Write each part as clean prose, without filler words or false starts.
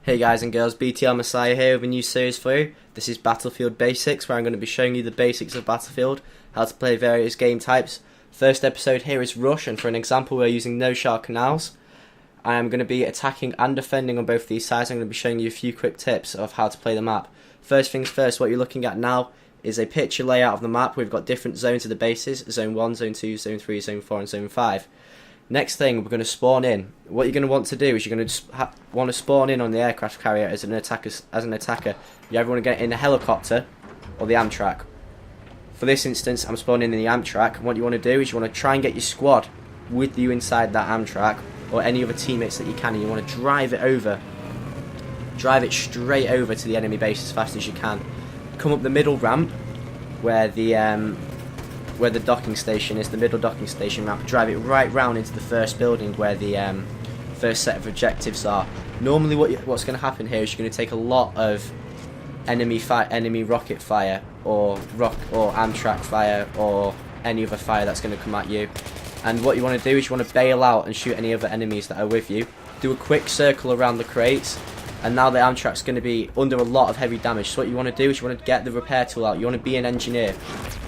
Hey guys and girls, BTR Messiah here with a new series for you. This is Battlefield Basics, where I'm going to be showing you the basics of Battlefield, how to play various game types. First episode here is Rush, and for an example we're using no shard canals. I am going to be attacking and defending on both these sides. I'm going to be showing you a few quick tips of how to play the map. First things first, what you're looking at now is a picture layout of the map. We've got different zones of the bases: Zone 1, Zone 2, Zone 3, Zone 4 and Zone 5. Next thing, we're going to spawn in. What you're going to want to do is you're going to want to spawn in on the aircraft carrier as an attacker. You either want to get in the helicopter or the Amtrak. For this instance, I'm spawning in the Amtrak. And what you want to do is you want to try and get your squad with you inside that Amtrak or any other teammates that you can, and you want to drive it straight over to the enemy base as fast as you can. Come up the middle ramp where the docking station is, the middle docking station ramp. Drive it right round into the first building where the first set of objectives are. Normally what's going to happen here is you're going to take a lot of enemy rocket fire or Amtrak fire or any other fire that's going to come at you. And what you want to do is you want to bail out and shoot any other enemies that are with you. Do a quick circle around the crates, and now the Amtrak's going to be under a lot of heavy damage. So what you want to do is you want to get the repair tool out. You want to be an engineer.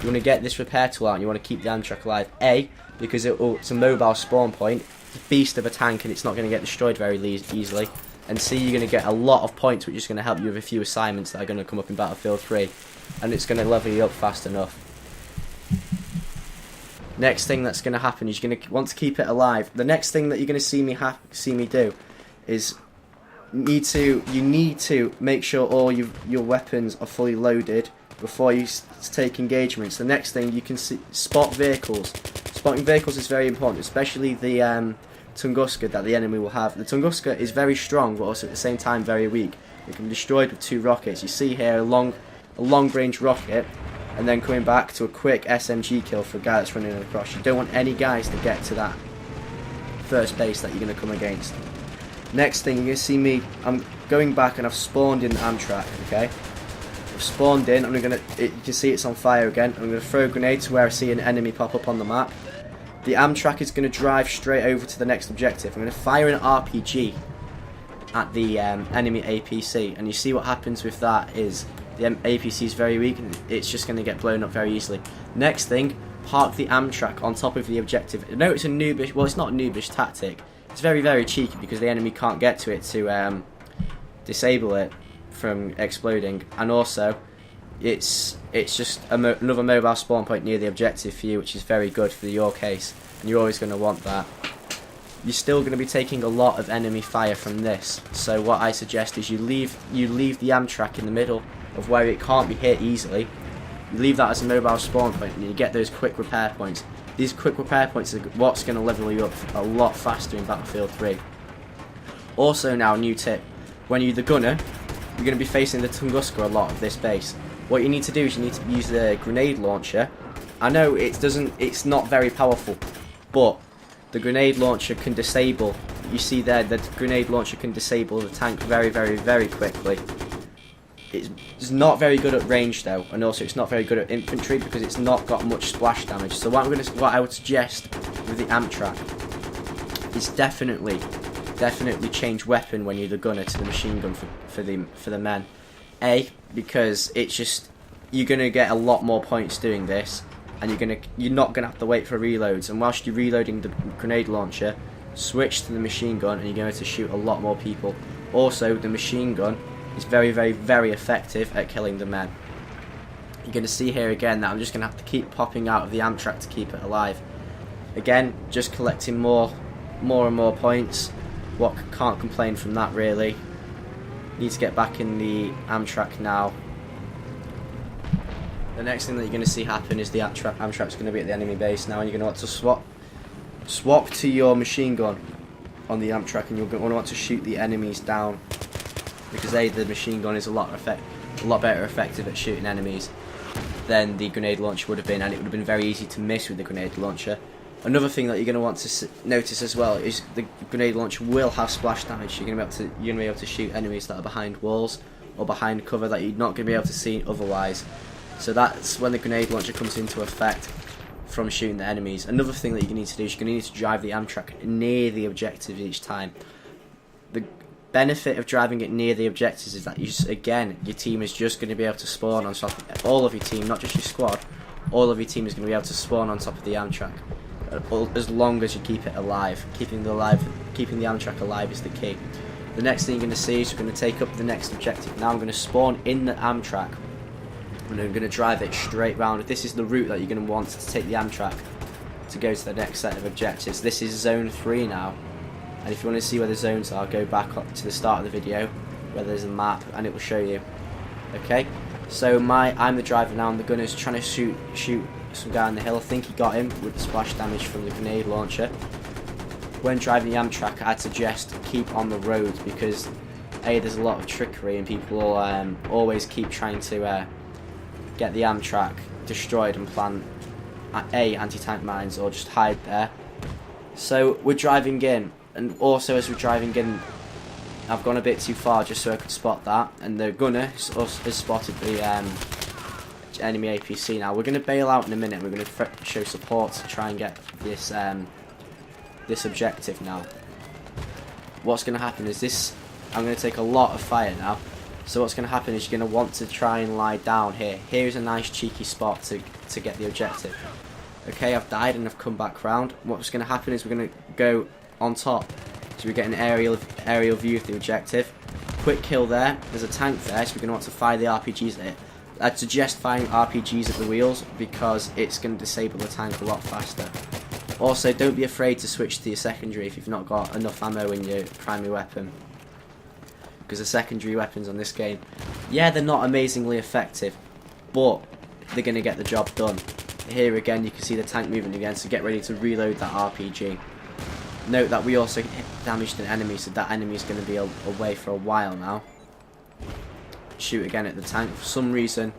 You want to get this repair tool out and you want to keep the Amtrak alive. A, because it's a mobile spawn point, it's a beast of a tank and it's not going to get destroyed very easily. And C, you're going to get a lot of points, which is going to help you with a few assignments that are going to come up in Battlefield 3. And it's going to level you up fast enough. Next thing that's going to happen is you're going to want to keep it alive. The next thing that you're going to see me do is you need to make sure all your weapons are fully loaded before you take engagements. The next thing, you can spot vehicles. Spotting vehicles is very important, especially the Tunguska that the enemy will have. The Tunguska is very strong, but also at the same time very weak. It can be destroyed with 2 rockets. You see here a long-range rocket, and then coming back to a quick SMG kill for a guy that's running across. You don't want any guys to get to that first base that you're going to come against. Next thing, you're going to see me, I'm going back and I've spawned in the Amtrak, okay? I've spawned in, you can see it's on fire again. I'm going to throw a grenade to where I see an enemy pop up on the map. The Amtrak is going to drive straight over to the next objective. I'm going to fire an RPG at the enemy APC, and you see what happens with that is the APC is very weak and it's just going to get blown up very easily. Next thing, park the Amtrak on top of the objective. I know it's a noobish, well, it's not a noobish tactic. It's very, very cheeky because the enemy can't get to it to disable it from exploding, and also it's just another mobile spawn point near the objective for you, which is very good for your case, and you're always going to want that. You're still going to be taking a lot of enemy fire from this, so what I suggest is you leave the Amtrak in the middle of where it can't be hit easily. You leave that as a mobile spawn point and you get those quick repair points. These quick repair points are what's going to level you up a lot faster in Battlefield 3. Also now, new tip. When you're the gunner, you're going to be facing the Tunguska a lot of this base. What you need to do is you need to use the grenade launcher. I know it's not very powerful, but the grenade launcher can disable, you see there, the grenade launcher can disable the tank very, very, very quickly. It's not very good at range though, and also it's not very good at infantry because it's not got much splash damage. So what I would suggest with the Amtrak is definitely change weapon when you're the gunner to the machine gun for the men. A, because you're gonna get a lot more points doing this, and you're not gonna have to wait for reloads. And whilst you're reloading the grenade launcher, switch to the machine gun, and you're going to shoot a lot more people. Also, the machine gun is very, very, very effective at killing the men. You're going to see here again that I'm just going to have to keep popping out of the Amtrak to keep it alive. Again, just collecting more and more points. Can't complain from that really. Need to get back in the Amtrak now. The next thing that you're going to see happen is the Amtrak's going to be at the enemy base now, and you're going to want to swap to your machine gun on the Amtrak, and you're going to want to shoot the enemies down, because the machine gun is a lot better effective at shooting enemies than the grenade launcher would have been, and it would have been very easy to miss with the grenade launcher. Another thing that you're going to want to notice as well is the grenade launcher will have splash damage. You're going to be able to shoot enemies that are behind walls or behind cover that you're not going to be able to see otherwise. So that's when the grenade launcher comes into effect from shooting the enemies. Another thing that you need to do is you're going to need to drive the Amtrak near the objective each time. benefit of driving it near the objectives is that again, your team is just going to be able to spawn on top of all of your team, not just your squad. All of your team is going to be able to spawn on top of the Amtrak, as long as you keep it alive. Keeping the Amtrak alive is the key. The next thing you're going to see is we're going to take up the next objective. Now I'm going to spawn in the Amtrak, and I'm going to drive it straight round. This is the route that you're going to want to take the Amtrak to go to the next set of objectives. This is zone 3 now, and if you want to see where the zones are, go back up to the start of the video where there's a map and it will show you. Okay, so I'm the driver now, and the gunner's trying to shoot some guy on the hill. I think he got him with the splash damage from the grenade launcher. When driving the Amtrak, I'd suggest keep on the road, because there's a lot of trickery and people will always keep trying to get the Amtrak destroyed and plant anti-tank mines or just hide there. So we're driving in, and also as we're driving in, I've gone a bit too far just so I could spot that, and the gunner has spotted the enemy APC. Now we're going to bail out in a minute. We're going to show support to try and get this this objective. Now what's going to happen is this, I'm going to take a lot of fire now. So what's going to happen is you're going to want to try and lie down here. Here's a nice cheeky spot to get the objective. Okay, I've died and I've come back round. What's going to happen is we're going to go on top, so we get an aerial view of the objective. Quick kill there. There's a tank there, so we're going to want to fire the RPGs at it. I'd suggest firing RPGs at the wheels, because it's going to disable the tank a lot faster. Also, don't be afraid to switch to your secondary if you've not got enough ammo in your primary weapon, because the secondary weapons on this game, yeah, they're not amazingly effective, but they're going to get the job done. Here again, you can see the tank moving again, so get ready to reload that RPG. Note that we also damaged an enemy, so that enemy is going to be away for a while now. Shoot again at the tank. For some reason,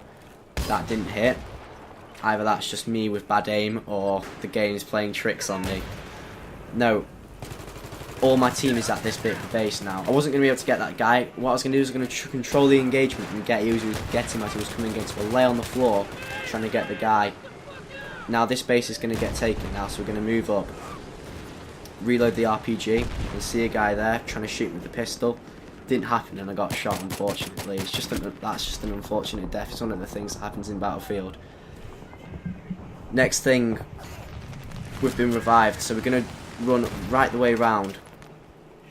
that didn't hit. Either that's just me with bad aim, or the game's playing tricks on me. No. All my team is at this bit of the base now. I wasn't going to be able to get that guy. What I was going to do is going to control the engagement and get him as he was coming in. So we'll lay on the floor trying to get the guy. Now this base is going to get taken now, so we're going to move up. Reload the RPG. You can see a guy there trying to shoot with the pistol. Didn't happen, and I got shot, unfortunately. That's just an unfortunate death. It's one of the things that happens in Battlefield. Next thing, we've been revived, so we're going to run right the way round.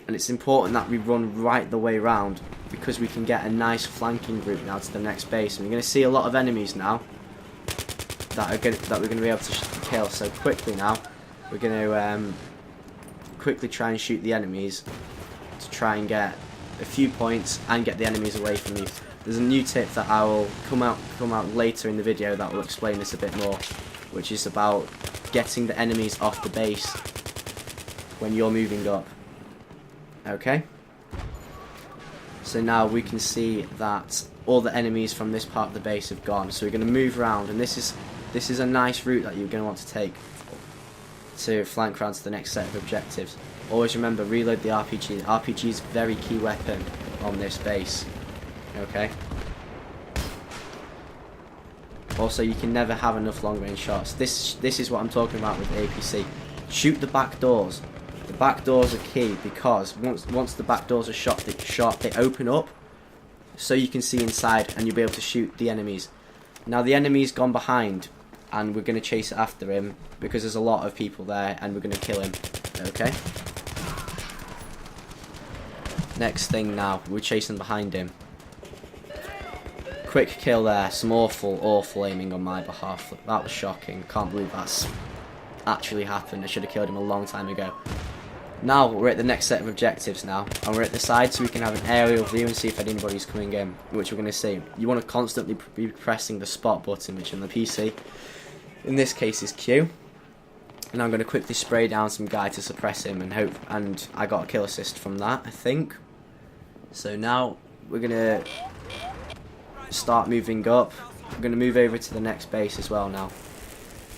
And it's important that we run right the way round, because we can get a nice flanking route now to the next base. And we're going to see a lot of enemies now that we're going to be able to kill. So quickly now, we're going to quickly try and shoot the enemies to try and get a few points and get the enemies away from you. There's a new tip that I will come out later in the video that will explain this a bit more, which is about getting the enemies off the base when you're moving up. Okay, so now we can see that all the enemies from this part of the base have gone, so we're going to move around, and this is a nice route that you're going to want to take to flank around to the next set of objectives. Always remember, reload the RPG. The RPG is a very key weapon on this base. Okay. Also, you can never have enough long range shots. This is what I'm talking about with the APC. Shoot the back doors. The back doors are key, because once the back doors are shot, they open up, so you can see inside and you'll be able to shoot the enemies. Now the enemy's gone behind, and we're going to chase after him because there's a lot of people there, and we're going to kill him. Okay. Next thing now, we're chasing behind him. Quick kill there. Some awful aiming on my behalf. That was shocking. Can't believe that's actually happened. I should have killed him a long time ago. Now we're at the next set of objectives now, and we're at the side, so we can have an aerial view and see if anybody's coming in, which we're going to see. You want to constantly be pressing the spot button, which on the PC, in this case, is Q. And I'm going to quickly spray down some guy to suppress him, and I got a kill assist from that, I think. So now we're going to start moving up. We're going to move over to the next base as well now.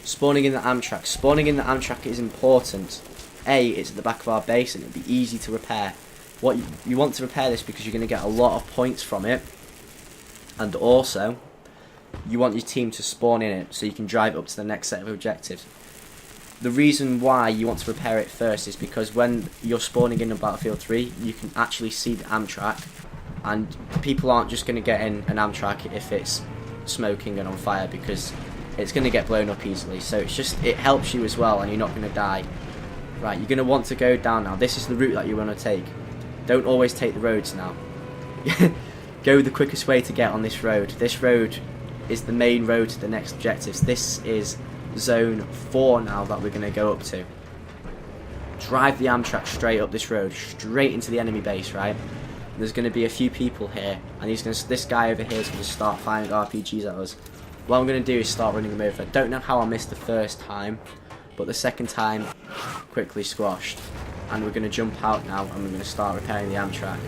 Spawning in the Amtrak. Spawning in the Amtrak is important. It's at the back of our base, and it'll be easy to repair. What you want to repair this because you're going to get a lot of points from it, and also you want your team to spawn in it so you can drive up to the next set of objectives. the reason why you want to repair it first is because when you're spawning in Battlefield 3, you can actually see the Amtrak, and people aren't just going to get in an Amtrak if it's smoking and on fire, because it's going to get blown up easily. So it helps you as well, and you're not going to die. Right, you're going to want to go down now. This is the route that you want to take. Don't always take the roads now. Go the quickest way to get on this road. This road is the main road to the next objectives. This is zone 4 now that we're going to go up to. Drive the Amtrak straight up this road, straight into the enemy base, right? There's going to be a few people here, and this guy over here is going to start firing RPGs at us. What I'm going to do is start running them over. I don't know how I missed the first time, but the second time, quickly squashed. And we're going to jump out now, and we're going to start repairing the Amtrak,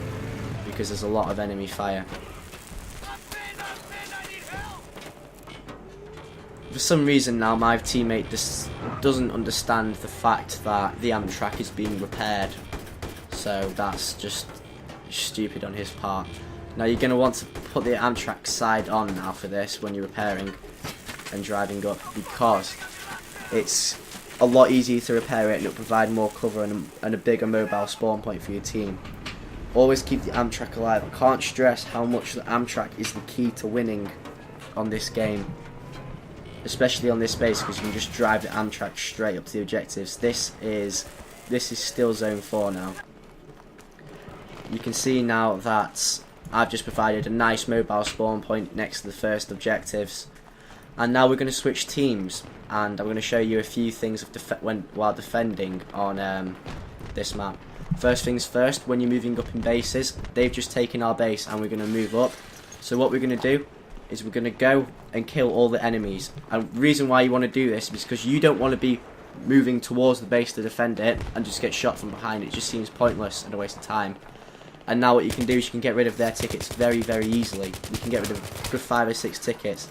because there's a lot of enemy fire. For some reason now, my teammate just doesn't understand the fact that the Amtrak is being repaired. So that's just stupid on his part. Now you're going to want to put the Amtrak side on now for this when you're repairing and driving up, because it's a lot easier to repair it and it'll provide more cover and a bigger mobile spawn point for your team. Always keep the Amtrak alive. I can't stress how much the Amtrak is the key to winning on this game, especially on this base, because you can just drive the Amtrak straight up to the objectives. This is still zone 4 now. You can see now that I've just provided a nice mobile spawn point next to the first objectives, and now we're going to switch teams, and I'm going to show you a few things while defending on this map. First things first, when you're moving up in bases, they've just taken our base and we're going to move up. So what we're going to do is we're going to go and kill all the enemies. And the reason why you want to do this is because you don't want to be moving towards the base to defend it and just get shot from behind. It just seems pointless and a waste of time. And now what you can do is you can get rid of their tickets very, very easily. You can get rid of a good 5 or 6 tickets.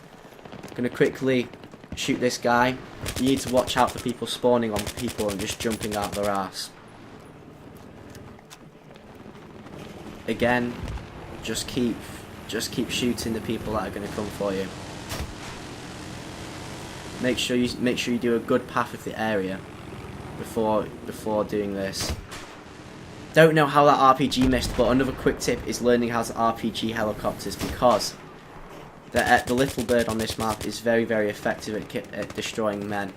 I'm going to quickly shoot this guy. You need to watch out for people spawning on people and just jumping out their ass. Again, just keep shooting the people that are going to come for you. Make sure you do a good path of the area before doing this. Don't know how that RPG missed, but another quick tip is learning how to RPG helicopters, because the little bird on this map is very, very effective at destroying men.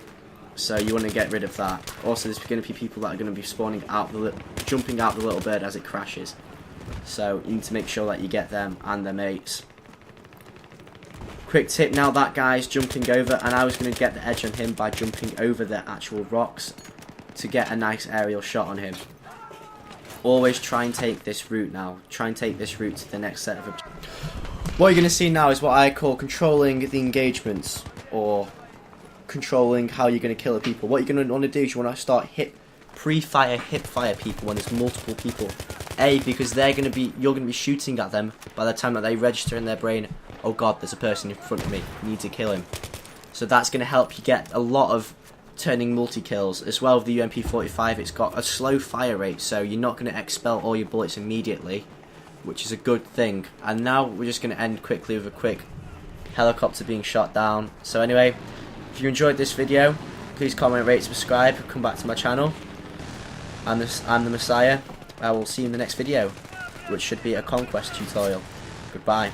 So you want to get rid of that. Also, there's going to be people that are going to be spawning out jumping out the little bird as it crashes. So you need to make sure that you get them and their mates. Quick tip, now that guy's jumping over, and I was going to get the edge on him by jumping over the actual rocks to get a nice aerial shot on him. Always try and take this route now. Try and take this route to the next set of objectives. What you're going to see now is what I call controlling the engagements, or controlling how you're going to kill the people. What you're going to want to do is you want to start pre-fire, hip-fire people when there's multiple people. Because you're going to be shooting at them by the time that they register in their brain, oh god, there's a person in front of me, need to kill him. So that's going to help you get a lot of turning multi-kills. As well with the UMP-45, it's got a slow fire rate, so you're not going to expel all your bullets immediately, which is a good thing. And now we're just going to end quickly with a quick helicopter being shot down. So anyway, if you enjoyed this video, please comment, rate, subscribe, come back to my channel. I'm the Messiah. I will see you in the next video, which should be a conquest tutorial. Goodbye.